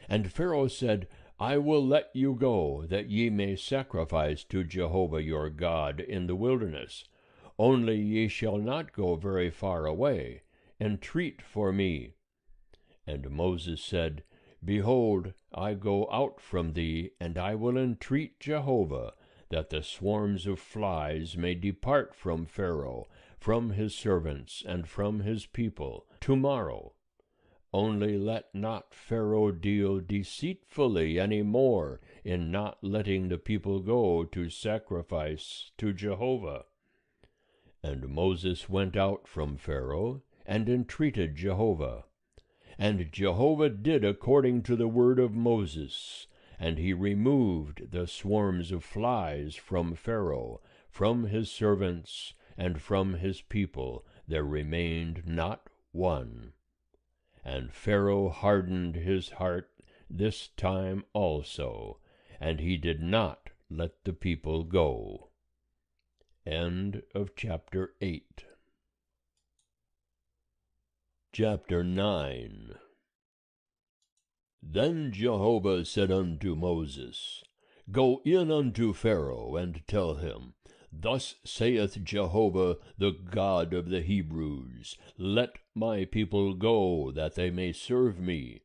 [SPEAKER 1] And Pharaoh said, I will let you go, that ye may sacrifice to Jehovah your God in the wilderness. Only ye shall not go very far away. Entreat for me. And Moses said, Behold, I go out from thee, and I will entreat Jehovah, that the swarms of flies may depart from Pharaoh, from his servants, and from his people, tomorrow. Only let not Pharaoh deal deceitfully any more in not letting the people go to sacrifice to Jehovah. And Moses went out from Pharaoh, and entreated Jehovah. And Jehovah did according to the word of Moses, and he removed the swarms of flies from Pharaoh, from his servants, and from his people. There remained not one. And Pharaoh hardened his heart, this time also, and he did not let the people go. End of chapter 8. Chapter 9. Then Jehovah said unto Moses, Go in unto Pharaoh, and tell him, Thus saith Jehovah, the God of the Hebrews, Let my people go, that they may serve me.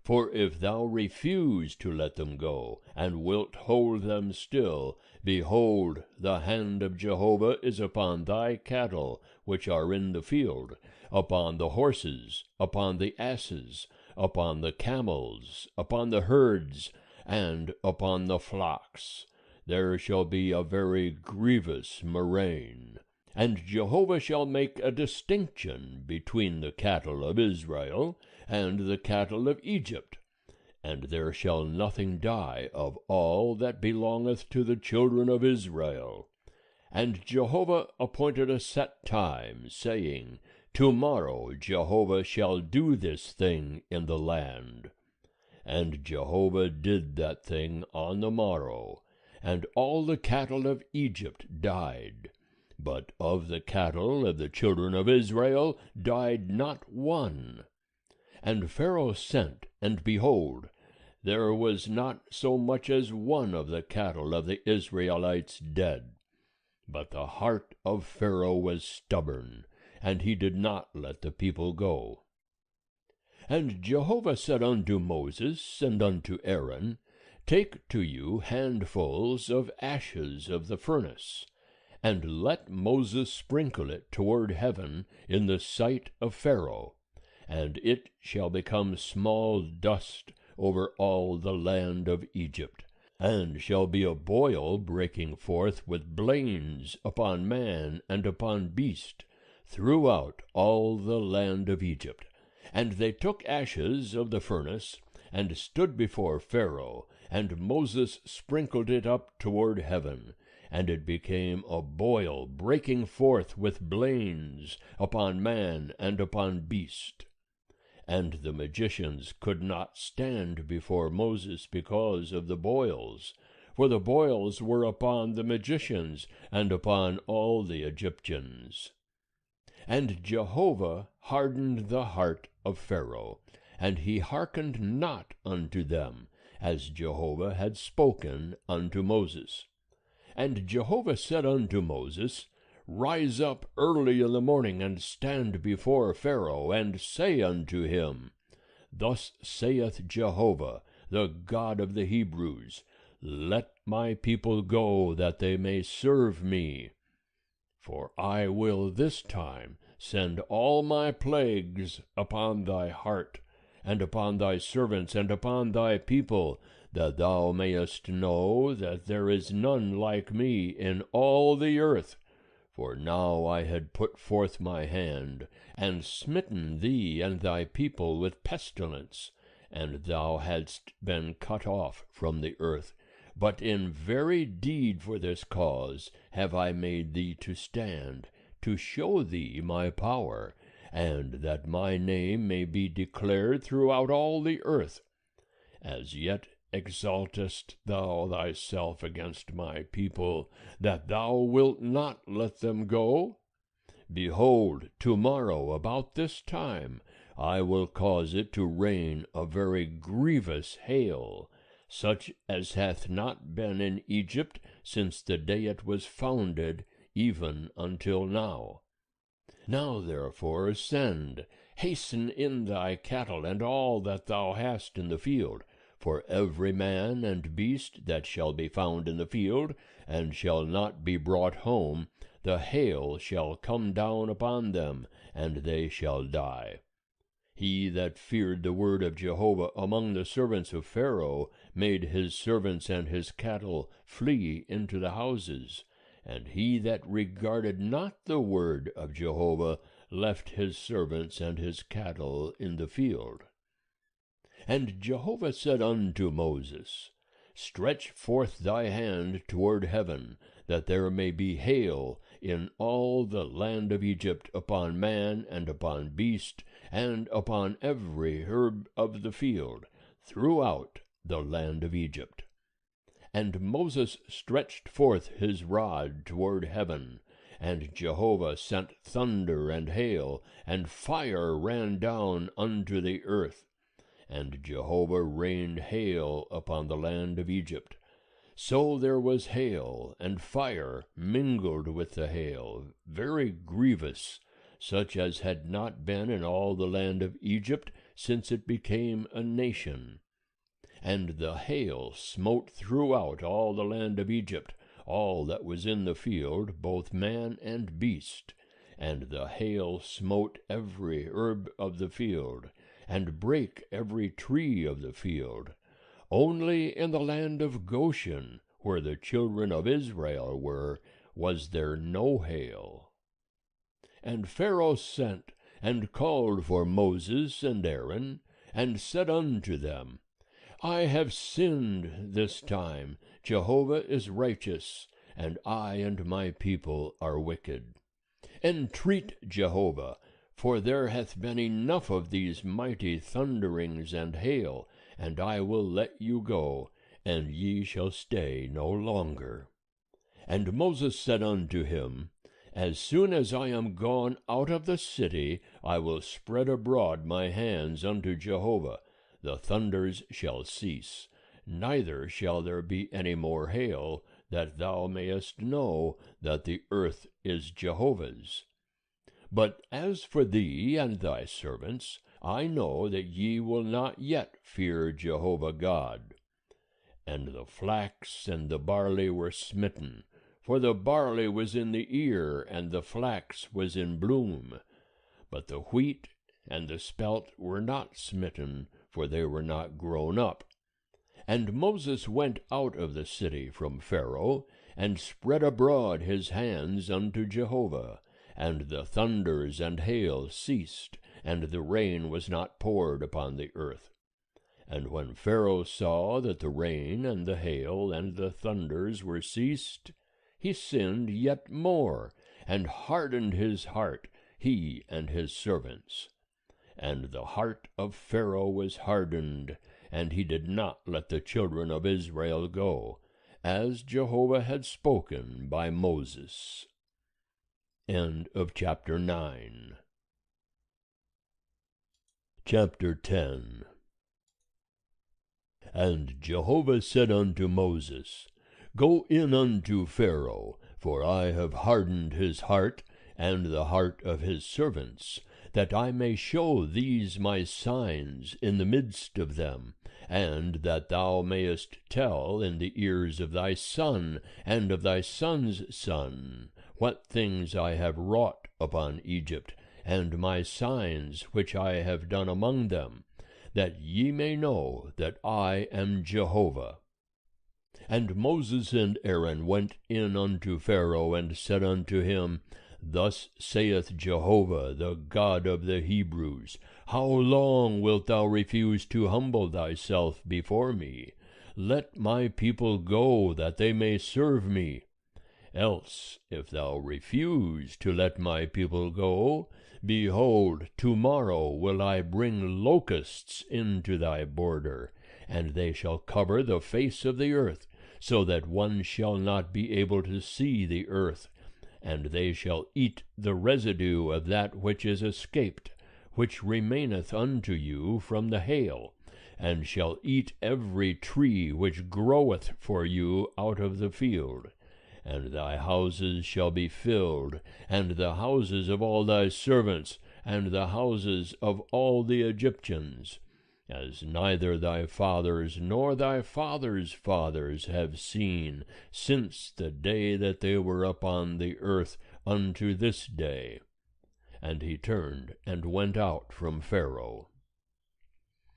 [SPEAKER 1] For if thou refuse to let them go, and wilt hold them still, behold, the hand of Jehovah is upon thy cattle, which are in the field, upon the horses, upon the asses, upon the camels, upon the herds, and upon the flocks. There shall be a very grievous murrain. And Jehovah shall make a distinction between the cattle of Israel and the cattle of Egypt. And there shall nothing die of all that belongeth to the children of Israel. And Jehovah appointed a set time, saying, Tomorrow Jehovah shall do this thing in the land. And Jehovah did that thing on the morrow, and all the cattle of Egypt died. But of the cattle of the children of Israel died not one. And Pharaoh sent, and behold, there was not so much as one of the cattle of the Israelites dead. But the heart of Pharaoh was stubborn, and he did not let the people go. And Jehovah said unto Moses and unto Aaron, Take to you handfuls of ashes of the furnace, and let Moses sprinkle it toward heaven in the sight of Pharaoh, and it shall become small dust over all the land of Egypt, and shall be a boil breaking forth with blains upon man and upon beast, throughout all the land of Egypt. And they took ashes of the furnace, and stood before Pharaoh, and Moses sprinkled it up toward heaven, and it became a boil breaking forth with blains upon man and upon beast. And the magicians could not stand before Moses because of the boils, for the boils were upon the magicians and upon all the Egyptians. And Jehovah hardened the heart of Pharaoh, and he hearkened not unto them, as Jehovah had spoken unto Moses. And Jehovah said unto Moses, Rise up early in the morning, and stand before Pharaoh, and say unto him, Thus saith Jehovah, the God of the Hebrews, Let my people go, that they may serve me. For I will this time send all my plagues upon thy heart, and upon thy servants, and upon thy people, that thou mayest know that there is none like me in all the earth. For now I had put forth my hand, and smitten thee and thy people with pestilence, and thou hadst been cut off from the earth. But in very deed for this cause have I made thee to stand, to show thee my power, and that my name may be declared throughout all the earth. As yet exaltest thou thyself against my people, that thou wilt not let them go? Behold, tomorrow about this time I will cause it to rain a very grievous hail, such as hath not been in Egypt since the day it was founded, even until now. Now therefore send, hasten in thy cattle, and all that thou hast in the field, for every man and beast that shall be found in the field, and shall not be brought home, the hail shall come down upon them, and they shall die. He that feared the word of Jehovah among the servants of Pharaoh made his servants and his cattle flee into the houses, and he that regarded not the word of Jehovah left his servants and his cattle in the field. And Jehovah said unto Moses, Stretch forth thy hand toward heaven, that there may be hail in all the land of Egypt upon man and upon beast, and upon every herb of the field, throughout the land of Egypt. And Moses stretched forth his rod toward heaven, and Jehovah sent thunder and hail, and fire ran down unto the earth. And Jehovah rained hail upon the land of Egypt. So there was hail and fire mingled with the hail, very grievous, such as had not been in all the land of Egypt since it became a nation. And the hail smote throughout all the land of Egypt, all that was in the field, both man and beast. And the hail smote every herb of the field, and brake every tree of the field. Only in the land of Goshen, where the children of Israel were, was there no hail. And Pharaoh sent, and called for Moses and Aaron, and said unto them, I have sinned this time. Jehovah is righteous, and I and my people are wicked. Entreat Jehovah, for there hath been enough of these mighty thunderings and hail, and I will let you go, and ye shall stay no longer. And Moses said unto him, As soon as I am gone out of the city, I will spread abroad my hands unto Jehovah. The thunders shall cease, neither shall there be any more hail, that thou mayest know that the earth is Jehovah's. But as for thee and thy servants, I know that ye will not yet fear Jehovah God. And the flax and the barley were smitten, for the barley was in the ear, and the flax was in bloom. But the wheat and the spelt were not smitten, for they were not grown up. And Moses went out of the city from Pharaoh, and spread abroad his hands unto Jehovah. And the thunders and hail ceased, and the rain was not poured upon the earth. And when Pharaoh saw that the rain and the hail and the thunders were ceased, he sinned yet more, and hardened his heart, he and his servants. And the heart of Pharaoh was hardened, and he did not let the children of Israel go, as Jehovah had spoken by Moses. End of chapter 9. Chapter 10. And Jehovah said unto Moses, Go in unto Pharaoh, for I have hardened his heart, and the heart of his servants, that I may show these my signs in the midst of them, and that thou mayest tell in the ears of thy son and of thy son's son what things I have wrought upon Egypt, and my signs which I have done among them, that ye may know that I am Jehovah. And Moses and Aaron went in unto Pharaoh, and said unto him, Thus saith Jehovah, the God of the Hebrews, How long wilt thou refuse to humble thyself before me? Let my people go, that they may serve me. Else, if thou refuse to let my people go, behold, tomorrow will I bring locusts into thy border, and they shall cover the face of the earth, so that one shall not be able to see the earth. And they shall eat the residue of that which is escaped, which remaineth unto you from the hail, and shall eat every tree which groweth for you out of the field. And thy houses shall be filled, and the houses of all thy servants, and the houses of all the Egyptians, as neither thy fathers nor thy fathers' fathers have seen, since the day that they were upon the earth unto this day. And he turned and went out from Pharaoh.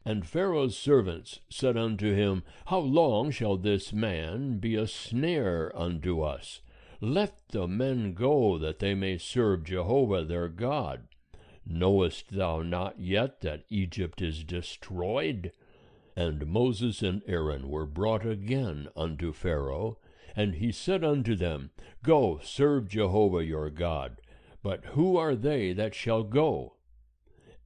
[SPEAKER 1] And Pharaoh's servants said unto him, How long shall this man be a snare unto us? Let the men go, that they may serve Jehovah their God. Knowest thou not yet that Egypt is destroyed? And Moses and Aaron were brought again unto Pharaoh, and he said unto them, Go, serve Jehovah your God. But who are they that shall go?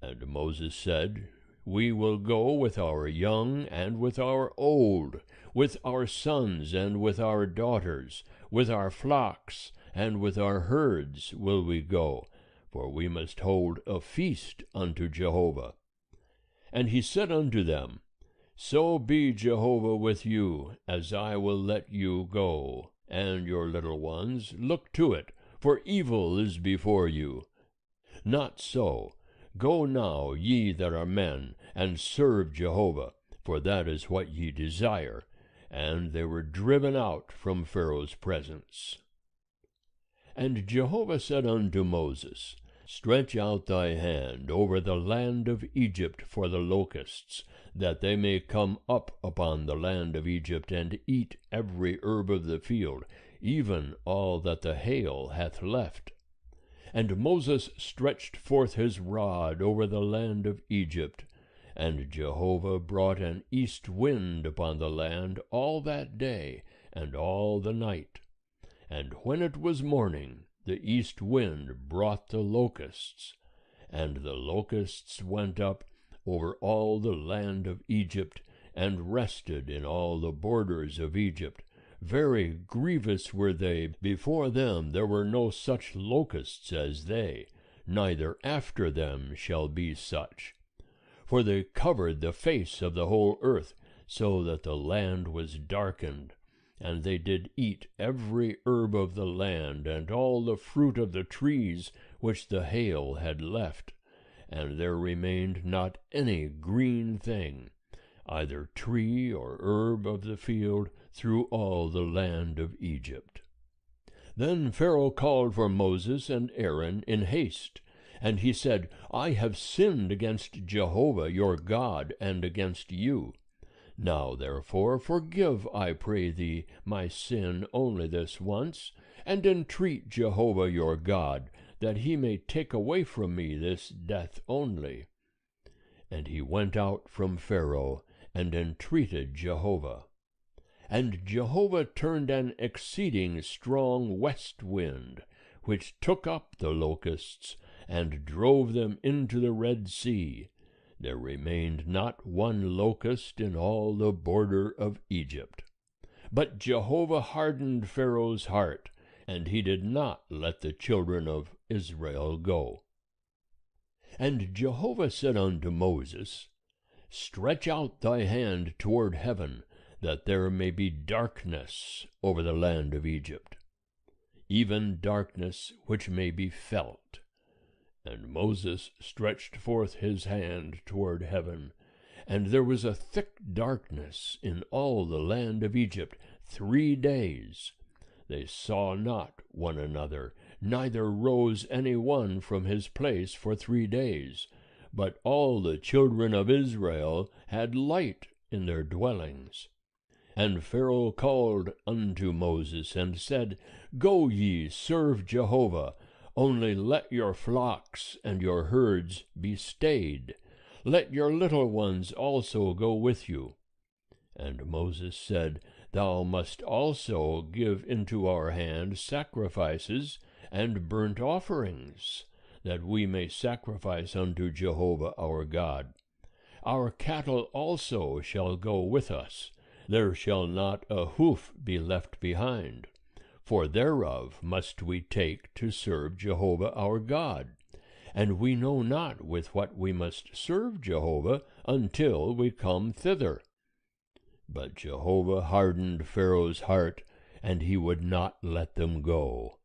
[SPEAKER 1] And Moses said, we will go with our young and with our old, with our sons and with our daughters, with our flocks and with our herds will we go, for we must hold a feast unto Jehovah. And he said unto them, So be Jehovah with you, as I will let you go, and your little ones, look to it, for evil is before you. Not so. Go now, ye that are men, and serve Jehovah, for that is what ye desire. And they were driven out from Pharaoh's presence. And Jehovah said unto Moses, Stretch out thy hand over the land of Egypt for the locusts, that they may come up upon the land of Egypt, and eat every herb of the field, even all that the hail hath left. And Moses stretched forth his rod over the land of Egypt, and Jehovah brought an east wind upon the land all that day and all the night. And when it was morning, the east wind brought the locusts, and the locusts went up over all the land of Egypt, and rested in all the borders of Egypt. Very grievous were they. Before them there were no such locusts as they, neither after them shall be such. For they covered the face of the whole earth, so that the land was darkened. And they did eat every herb of the land, and all the fruit of the trees which the hail had left. And there remained not any green thing, either tree or herb of the field, through all the land of Egypt. Then Pharaoh called for Moses and Aaron in haste, and he said, I have sinned against Jehovah your God, and against you. Now therefore forgive, I pray thee, my sin only this once, and entreat Jehovah your God, that he may take away from me this death only. And he went out from Pharaoh, and entreated Jehovah. And Jehovah turned an exceeding strong west wind, which took up the locusts, and drove them into the Red Sea. There remained not one locust in all the border of Egypt. But Jehovah hardened Pharaoh's heart, and he did not let the children of Israel go. And Jehovah said unto Moses, Stretch out thy hand toward heaven, that there may be darkness over the land of Egypt, even darkness which may be felt. And Moses stretched forth his hand toward heaven, and there was a thick darkness in all the land of Egypt 3 days. They saw not one another, neither rose any one from his place for 3 days. But all the children of Israel had light in their dwellings. And Pharaoh called unto Moses, and said, Go ye, serve Jehovah, only let your flocks and your herds be stayed. Let your little ones also go with you. And Moses said, Thou must also give into our hand sacrifices and burnt offerings, that we may sacrifice unto Jehovah our God. Our cattle also shall go with us. There shall not a hoof be left behind, for thereof must we take to serve Jehovah our God. And we know not with what we must serve Jehovah until we come thither. But Jehovah hardened Pharaoh's heart, and he would not let them go.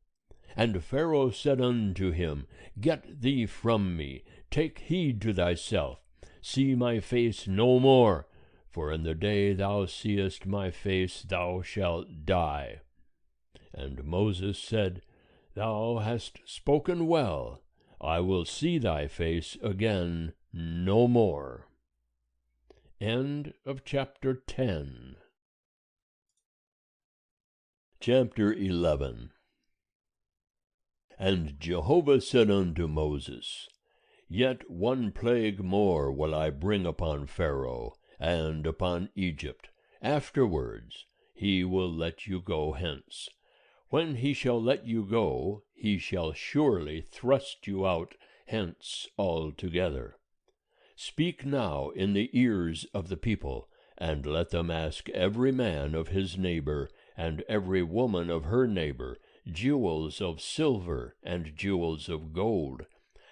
[SPEAKER 1] And Pharaoh said unto him, Get thee from me, take heed to thyself, see my face no more, for in the day thou seest my face thou shalt die. And Moses said, Thou hast spoken well, I will see thy face again no more. End of chapter 10. Chapter 11. And Jehovah said unto Moses, Yet one plague more will I bring upon Pharaoh, and upon Egypt. Afterwards he will let you go hence. When he shall let you go, he shall surely thrust you out hence altogether. Speak now in the ears of the people, and let them ask every man of his neighbor, and every woman of her neighbor, jewels of silver and jewels of gold.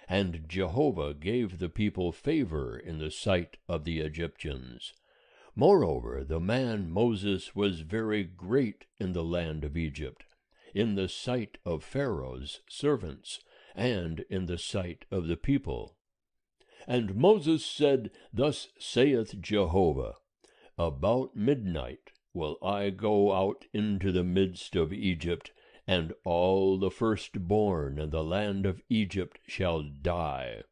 [SPEAKER 1] And Jehovah gave the people favor in the sight of the Egyptians. Moreover, the man Moses was very great in the land of Egypt, in the sight of Pharaoh's servants, and in the sight of the people. And Moses said, Thus saith Jehovah, About midnight will I go out into the midst of Egypt, and all the firstborn in the land of Egypt shall die,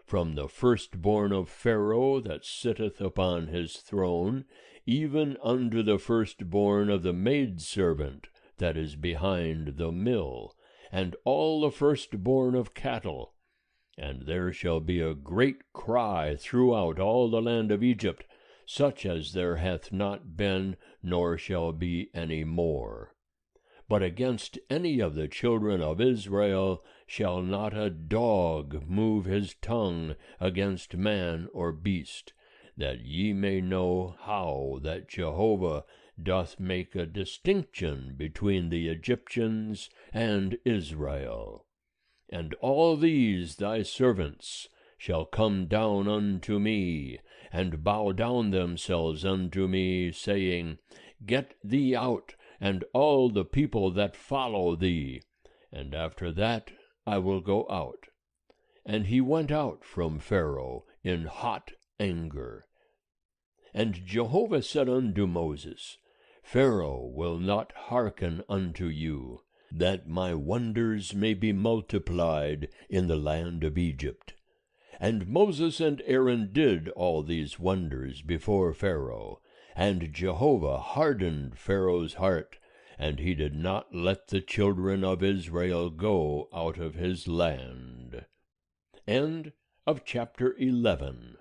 [SPEAKER 1] from the firstborn of Pharaoh that sitteth upon his throne, even unto the firstborn of the maidservant that is behind the mill, and all the firstborn of cattle. And there shall be a great cry throughout all the land of Egypt, such as there hath not been, nor shall be any more. But against any of the children of Israel shall not a dog move his tongue against man or beast, that ye may know how that Jehovah doth make a distinction between the Egyptians and Israel. And all these thy servants shall come down unto me, and bow down themselves unto me, saying, Get thee out, and all the people that follow thee, and after that I will go out. And he went out from Pharaoh in hot anger. And Jehovah said unto Moses, Pharaoh will not hearken unto you, that my wonders may be multiplied in the land of Egypt. And Moses and Aaron did all these wonders before Pharaoh, and Jehovah hardened Pharaoh's heart, and he did not let the children of Israel go out of his land. End of chapter 11.